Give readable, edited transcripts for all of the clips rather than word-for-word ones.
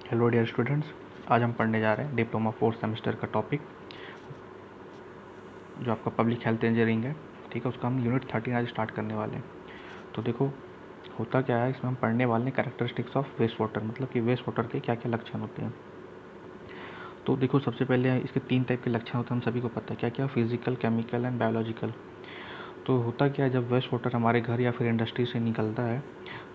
Hello dear students, आज हम पढ़ने जा रहे हैं डिप्लोमा फोर्थ सेमेस्टर का टॉपिक जो आपका पब्लिक हेल्थ इंजीनियरिंग है। ठीक है, उसका हम यूनिट 13 आज स्टार्ट करने वाले हैं। तो देखो, होता क्या है, इसमें हम पढ़ने वाले हैं कैरेक्टरिस्टिक्स ऑफ वेस्ट वाटर, मतलब कि वेस्ट वाटर के क्या क्या लक्षण होते हैं। तो देखो, सबसे पहले इसके 3 टाइप के लक्षण होते हैं, हम सभी को पता है क्या क्या, फिजिकल, केमिकल एंड बायोलॉजिकल। तो होता क्या है, जब वेस्ट वाटर हमारे घर या फिर इंडस्ट्री से निकलता है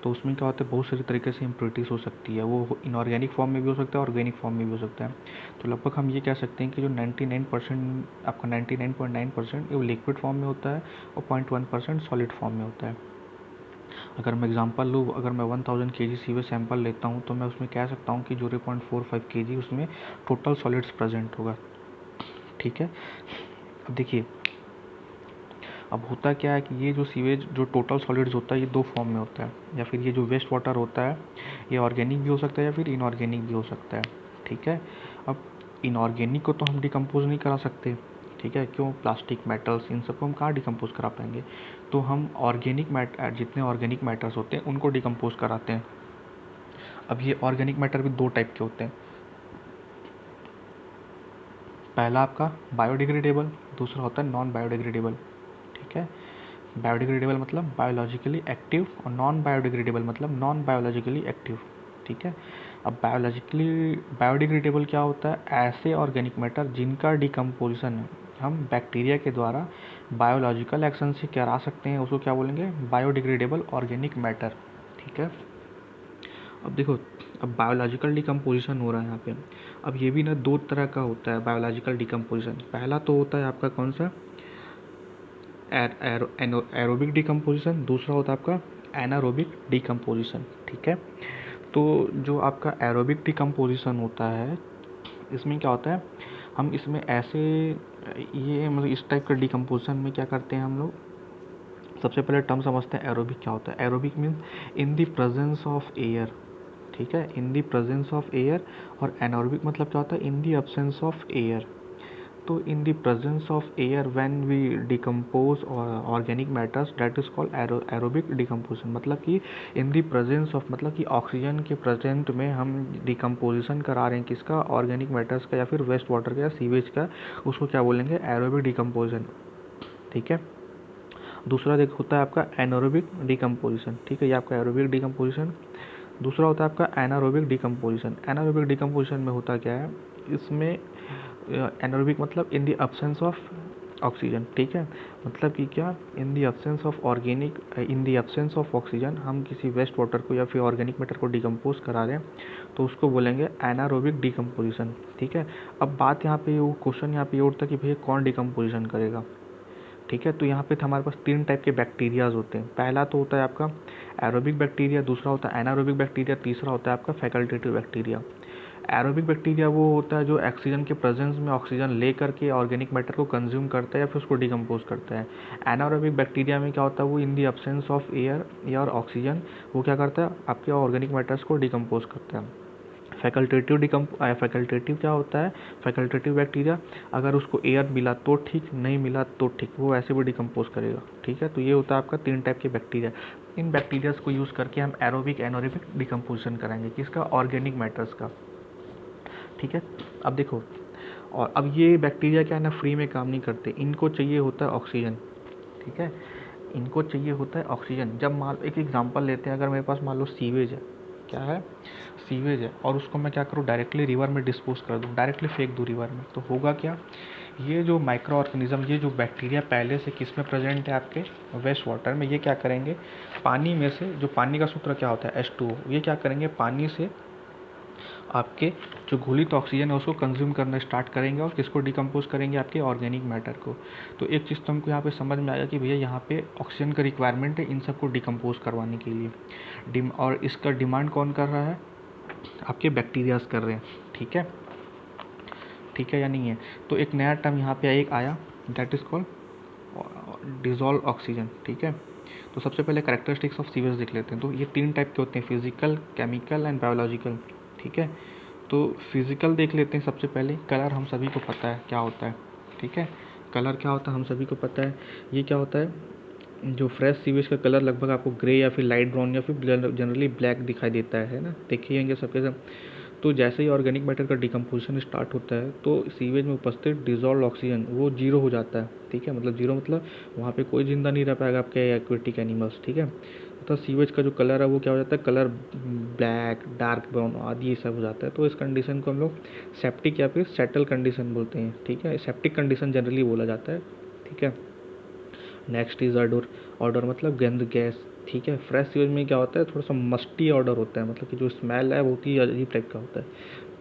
तो उसमें क्या होता है, बहुत सारी तरीके से इम्प्योरिटीज़ हो सकती है। वो इनऑर्गेनिक फॉर्म में भी हो सकता है, ऑर्गेनिक फॉर्म में भी हो सकता है। तो लगभग हम ये कह सकते हैं कि जो 99% आपका 99.9% वो लिक्विड फॉर्म में होता है और 0.1% सॉलिड फॉर्म में होता है। अगर मैं एग्जांपल लूँ, अगर मैं 1000 kg सीवेज सैंपल लेता हूँ तो मैं उसमें कह सकता हूँ कि 0.45 kg उसमें टोटल सॉलिड्स प्रेजेंट होगा। ठीक है, अब देखिए, अब होता क्या है कि ये जो सीवेज जो टोटल सॉलिड्स होता है ये 2 फॉर्म में होता है, या फिर ये जो वेस्ट वाटर होता है ये ऑर्गेनिक भी हो सकता है या फिर इनऑर्गेनिक भी हो सकता है। ठीक है, अब इनऑर्गेनिक को तो हम डिकम्पोज नहीं करा सकते। ठीक है, क्यों, प्लास्टिक, मेटल्स, इन सबको हम कहाँ डिकम्पोज करा पाएंगे। तो हम ऑर्गेनिक मैटर, जितने ऑर्गेनिक मैटर्स होते हैं उनको डिकम्पोज कराते हैं। अब ये ऑर्गेनिक मैटर भी 2 टाइप के होते हैं। पहला आपका बायोडिग्रेडेबल, दूसरा होता है नॉन बायोडिग्रेडेबल। ठीक है, बायोडिग्रेडेबल मतलब बायोलॉजिकली एक्टिव और नॉन बायोडिग्रेडेबल मतलब नॉन बायोलॉजिकली एक्टिव। ठीक है, अब बायोडिग्रेडेबल क्या होता है, ऐसे ऑर्गेनिक मैटर जिनका डिकम्पोजिशन हम बैक्टीरिया के द्वारा बायोलॉजिकल एक्शन से करा सकते हैं, उसको क्या बोलेंगे, बायोडिग्रेडेबल ऑर्गेनिक मैटर। ठीक है, अब देखो, अब बायोलॉजिकल डिकम्पोजिशन हो रहा है यहाँ पे। अब ये भी ना 2 तरह का होता है बायोलॉजिकल डिकम्पोजिशन। पहला तो होता है आपका कौन सा, एरोबिक डिकम्पोजिशन, दूसरा होता है आपका एनारोबिक डिकम्पोजिशन। ठीक है, तो जो आपका एरोबिक डिकम्पोजिशन होता है इसमें क्या होता है, हम इसमें ऐसे ये मतलब इस टाइप का डिकम्पोजिशन में क्या करते हैं हम लोग, सबसे पहले टर्म समझते हैं एरोबिक क्या होता है। Aerobic means in the presence of air. ठीक है, in the presence of air. और एनारोबिक मतलब क्या होता है, in the absence of air. तो in the presence of air when we decompose organic matters that is called aerobic decomposition. मतलब कि इन द प्रेजेंस ऑफ मतलब कि ऑक्सीजन के प्रेजेंट में हम डिकम्पोजिशन करा रहे हैं किसका, ऑर्गेनिक मैटर्स का या फिर वेस्ट वाटर का या सीवेज का, उसको क्या बोलेंगे, एरोबिक डिकम्पोजिशन। ठीक है, दूसरा देख होता है आपका एनारोबिक डिकम्पोजिशन। ठीक है, ये आपका एरोबिक डिकम्पोजिशन। दूसरा होता है आपका एनारोबिक डिकम्पोजिशन। एनारोबिक डिकम्पोजिशन में होता क्या है, इसमें एनारोबिक मतलब इन द एब्सेंस ऑफ ऑक्सीजन। ठीक है, मतलब कि क्या, इन the absence of organic, in the absence of oxygen हम किसी वेस्ट वाटर को या फिर ऑर्गेनिक मैटर को डिकम्पोज करा रहे हैं तो उसको बोलेंगे एनारोबिक डिकम्पोजिशन। ठीक है, अब बात यहाँ पे वो क्वेश्चन यहाँ पे ये उठता है कि भैया कौन डिकम्पोजिशन करेगा। ठीक है, तो यहाँ पे हमारे पास 3 टाइप के बैक्टीरियाज होते हैं। पहला तो होता है आपका एरोबिक बैक्टीरिया, दूसरा होता है एनारोबिक बैक्टीरिया, तीसरा होता है आपका फैकल्टेटिव बैक्टीरिया। एरोबिक बैक्टीरिया वो होता है जो ऑक्सीजन के प्रेजेंस में ऑक्सीजन ले करके ऑर्गेनिक मैटर को कंज्यूम करता है या फिर उसको डिकम्पोज करता है। एनारोबिक बैक्टीरिया में क्या होता है, वो इन दी एब्सेंस ऑफ एयर या ऑक्सीजन वो क्या करता है, आपके ऑर्गेनिक मैटर्स को डिकम्पोज करता है। फैकल्टेटिव क्या होता है, फैकल्टेटिव बैक्टीरिया अगर उसको एयर मिला तो ठीक, नहीं मिला तो ठीक, वो ऐसे भी डिकम्पोज करेगा। ठीक है, तो ये होता है आपका 3 टाइप के बैक्टीरिया। इन बैक्टीरियाज को यूज़ करके हम एरोबिक एनारोबिक डिकम्पोजिशन कराएंगे किसका, ऑर्गेनिक मैटर्स का। ठीक है, अब देखो, और अब ये बैक्टीरिया क्या है ना, फ्री में काम नहीं करते, इनको चाहिए होता है ऑक्सीजन। ठीक है, इनको चाहिए होता है ऑक्सीजन। जब मान एक एग्जांपल लेते हैं, अगर मेरे पास मान लो सीवेज है, क्या है, सीवेज है, और उसको मैं क्या करूँ, डायरेक्टली रिवर में डिस्पोज कर दूँ, डायरेक्टली फेंक दूँ रिवर में, तो होगा क्या, ये जो माइक्रो ऑर्गेनिज्म, ये जो बैक्टीरिया पहले से किस में प्रेजेंट है, आपके वेस्ट वाटर में, ये क्या करेंगे, पानी में से, जो पानी का सूत्र क्या होता है H2O, ये क्या करेंगे, पानी से आपके जो घुलित ऑक्सीजन है उसको कंज्यूम करना स्टार्ट करेंगे और किसको डिकम्पोज करेंगे, आपके ऑर्गेनिक मैटर को। तो एक चीज़ तो हमको यहाँ पे समझ में आएगा कि भैया यहाँ पे ऑक्सीजन का रिक्वायरमेंट है इन सबको डिकम्पोज करवाने के लिए। और इसका डिमांड कौन कर रहा है, आपके बैक्टीरियाज कर रहे हैं। ठीक है, ठीक है या नहीं है। तो एक नया टर्म यहाँ पे एक आया, that is called dissolve oxygen. ठीक है, तो सबसे पहले कैरेक्टरिस्टिक्स ऑफ सीवेज देख लेते हैं। तो ये 3 टाइप के होते हैं, फिजिकल, केमिकल एंड बायोलॉजिकल। ठीक है, तो फिजिकल देख लेते हैं। सबसे पहले कलर हम सभी को पता है क्या होता है। ठीक है, कलर क्या होता है हम सभी को पता है। ये क्या होता है, जो फ्रेश सीवेज का कलर लगभग आपको ग्रे या फिर लाइट ब्राउन या फिर जनरली ब्लैक दिखाई देता है ना, देखिए होंगे सबके सब। तो जैसे ही ऑर्गेनिक मैटर का डिकम्पोजिशन स्टार्ट होता है तो सीवेज में उपस्थित डिजॉल्व ऑक्सीजन वो जीरो हो जाता है, ठीक है। मतलब जीरो मतलब वहाँ पे कोई जिंदा नहीं रह पाएगा आपके एक्वेटिक एनिमल्स, ठीक है। तो सीवेज का जो कलर है वो क्या हो जाता है, कलर ब्लैक, डार्क ब्राउन आदि ये सब हो जाता है। तो इस कंडीशन को हम लोग सेप्टिक या फिर सेटल कंडीशन बोलते हैं, ठीक है। सेप्टिक कंडीशन जनरली बोला जाता है, ठीक है। Next is order. ऑडर मतलब गंध, गैस, ठीक है। फ्रेश सीवेज में क्या होता है, थोड़ा सा मस्टी ऑर्डर होता है, मतलब कि जो स्मेल है बहुत ही अजीब टाइप का होता है,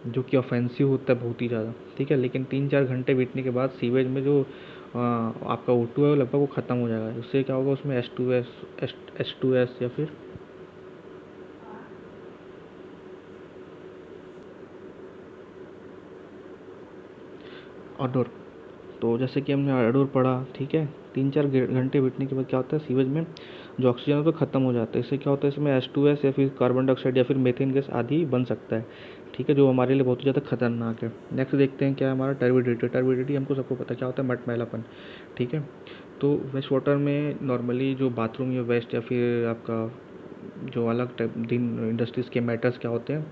जो कि ऑफेंसिव होता है बहुत ही ज़्यादा, ठीक है। लेकिन 3-4 घंटे बीतने के बाद सीवेज में जो आपका O2 है वो लगभग वो ख़त्म हो जाएगा। उससे क्या होगा, उसमें H2S या फिर ऑडोर। तो जैसे कि हमने ऑडोर पढ़ा, ठीक है। 3-4 घंटे बीतने के बाद क्या होता है, सीवेज में जो ऑक्सीजन है तो ख़त्म हो जाता है। इससे क्या होता है, इसमें H2S या फिर कार्बन डाइऑक्साइड या फिर मीथेन गैस आदि बन सकता है, ठीक है, जो हमारे लिए बहुत ही ज़्यादा खतरनाक है। नेक्स्ट देखते हैं क्या है हमारा टर्बिडिटी। टर्बिडिटी हमको सबको पता है क्या होता है, मटमैलापन, ठीक है। तो वेस्ट वाटर में नॉर्मली जो बाथरूम या वेस्ट या फिर आपका जो अलग टाइप दिन इंडस्ट्रीज़ के मैटर्स क्या होते हैं,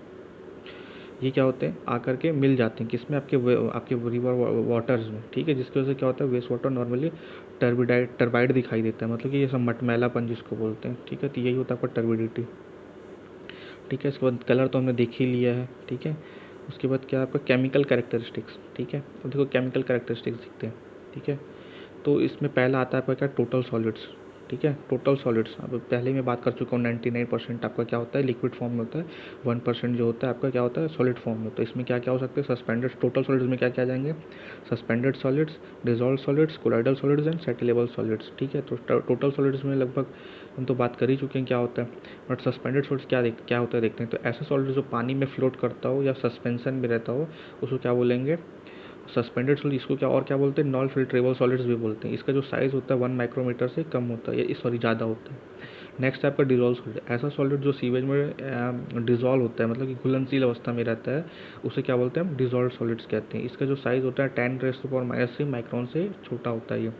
ये क्या होते हैं आकर के मिल जाते हैं किसमें, आपके रिवर वाटर्स में, ठीक है। जिसकी वजह से क्या होता है, वेस्ट वाटर नॉर्मली टर्बाइड दिखाई देता है, मतलब कि ये सब मटमैलापन जिसको बोलते हैं, ठीक है। तो यही होता है आपका टर्बिडिटी, ठीक है। इसके बाद कलर तो हमने देख ही लिया है, ठीक है। उसके बाद क्या है आपका केमिकल कैरेक्टरिस्टिक्स, ठीक है। तो देखो केमिकल कैरेक्टरिस्टिक्स दिखते हैं, ठीक है। तो इसमें पहला आता है आपका क्या, टोटल सॉलिड्स, ठीक है। टोटल सॉलिड्स अब पहले ही मैं बात कर चुका हूँ, 99% आपका क्या होता है, लिक्विड फॉर्म में होता है। 1% जो होता है आपका क्या होता है, सॉलिड फॉर्म में होता है। इसमें क्या क्या हो सकते हैं, सस्पेंडेड। टोटल सॉलिड्स में क्या क्या आ जाएंगे, suspended solids, dissolve solids, colloidal solids and settleable solids, ठीक है। तो टोटल सॉलिड्स में लगभग हम तो बात कर ही चुके हैं क्या होता है। बट सस्पेंडेड सॉलिड्स क्या होता है देखते हैं। तो ऐसा सॉलिड जो पानी में फ्लोट करता हो या सस्पेंशन में रहता हो उसको क्या बोलेंगे, सस्पेंडेड सॉलिड। इसको क्या और क्या बोलते हैं, नॉन फिल्ट्रेबल सॉलिड्स भी बोलते हैं। इसका जो साइज़ होता है 1 माइक्रोमीटर से कम होता है, सॉरी ज़्यादा होता है। नेक्स्ट है आपका डिजॉल्व सॉलिड। ऐसा सॉलिड जो सीवेज में डिजॉल्व होता है, मतलब कि घुलनशील अवस्था में रहता है, उसे क्या बोलते हैं हम, डिजॉल्व सॉलिड्स कहते हैं। इसका जो साइज़ होता है 10⁻³ माइक्रोन से छोटा होता है ये।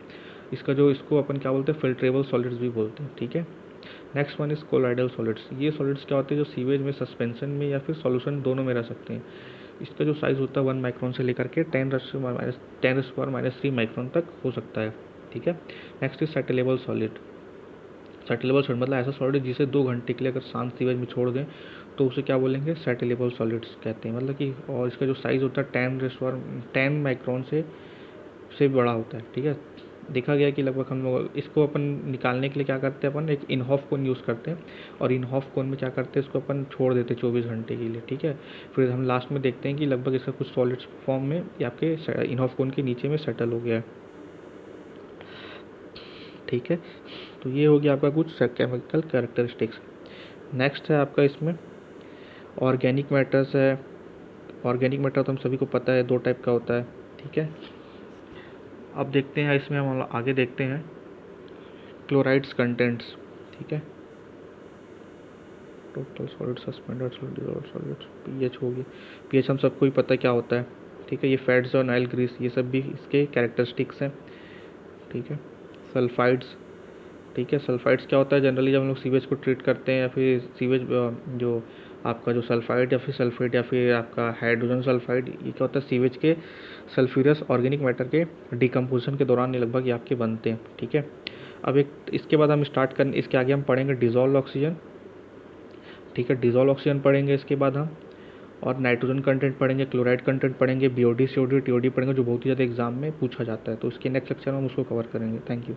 इसका जो इसको अपन क्या बोलते हैं, फिल्ट्रेबल सॉलिड्स भी बोलते हैं, ठीक है। Next one is colloidal solids. ये सॉलिड्स क्या होते हैं, जो सीवेज में, सस्पेंशन में या फिर सॉल्यूशन दोनों में रह सकते हैं। इसका जो साइज़ होता है 1 माइक्रोन से लेकर के 10⁻³ माइक्रोन तक हो सकता है, ठीक है। Next is settleable solid. Settleable solid मतलब ऐसा सॉलिड जिसे 2 घंटे के लिए अगर शांत सीवेज में छोड़ दें तो उसे क्या बोलेंगे, सेटलेबल सॉलिड्स कहते हैं। मतलब कि और इसका जो साइज़ होता है 10 माइक्रोन से बड़ा होता है, ठीक है। देखा गया कि लगभग हम लोग इसको अपन निकालने के लिए क्या करते हैं, अपन एक इनहॉफ कोन यूज़ करते हैं, और इनहॉफ कोन में क्या करते हैं, इसको अपन छोड़ देते हैं 24 घंटे के लिए, ठीक है। फिर हम लास्ट में देखते हैं कि लगभग इसका कुछ सॉलिड्स फॉर्म में या आपके इनहॉफ कोन के नीचे में सेटल हो गया है, ठीक है। तो ये हो गया आपका कुछ केमिकल कैरेक्टरिस्टिक्स। नेक्स्ट है आपका इसमें ऑर्गेनिक मैटर्स है। ऑर्गेनिक मैटर तो हम सभी को पता है 2 टाइप का होता है, ठीक है। अब देखते हैं इसमें हम आगे देखते हैं क्लोराइड्स कंटेंट्स, ठीक है। Total solid, suspended solid, dissolved solids, pH हो गया। पीएच हम सबको ही पता है क्या होता है, ठीक है। ये फैट्स और ऑयल ग्रीस ये सब भी इसके कैरेक्टरिस्टिक्स हैं, ठीक है। सल्फाइड्स, ठीक है। सल्फाइड्स क्या होता है, जनरली जब हम लोग सीवेज को ट्रीट करते हैं या फिर सीवेज जो आपका जो सल्फाइड या फिर सल्फेट या फिर आपका हाइड्रोजन सल्फाइड, ये क्या होता है, सीवेज के सल्फ्यूरस ऑर्गेनिक मैटर के डिकम्पोजिशन के दौरान ये लगभग ये आपके बनते हैं, ठीक है। अब एक इसके बाद हम स्टार्ट करें, इसके आगे हम पढ़ेंगे डिजॉल्व ऑक्सीजन, ठीक है। डिजॉल्व ऑक्सीजन पढ़ेंगे इसके बाद हम, और नाइट्रोजन कंटेंट पढ़ेंगे, क्लोराइड कंटेंट पढ़ेंगे, बीओडी, सीओडी, टीओडी पढ़ेंगे, जो बहुत ही ज़्यादा एग्जाम में पूछा जाता है। तो इसके नेक्स्ट लेक्चर में हम उसको कवर करेंगे। Thank you.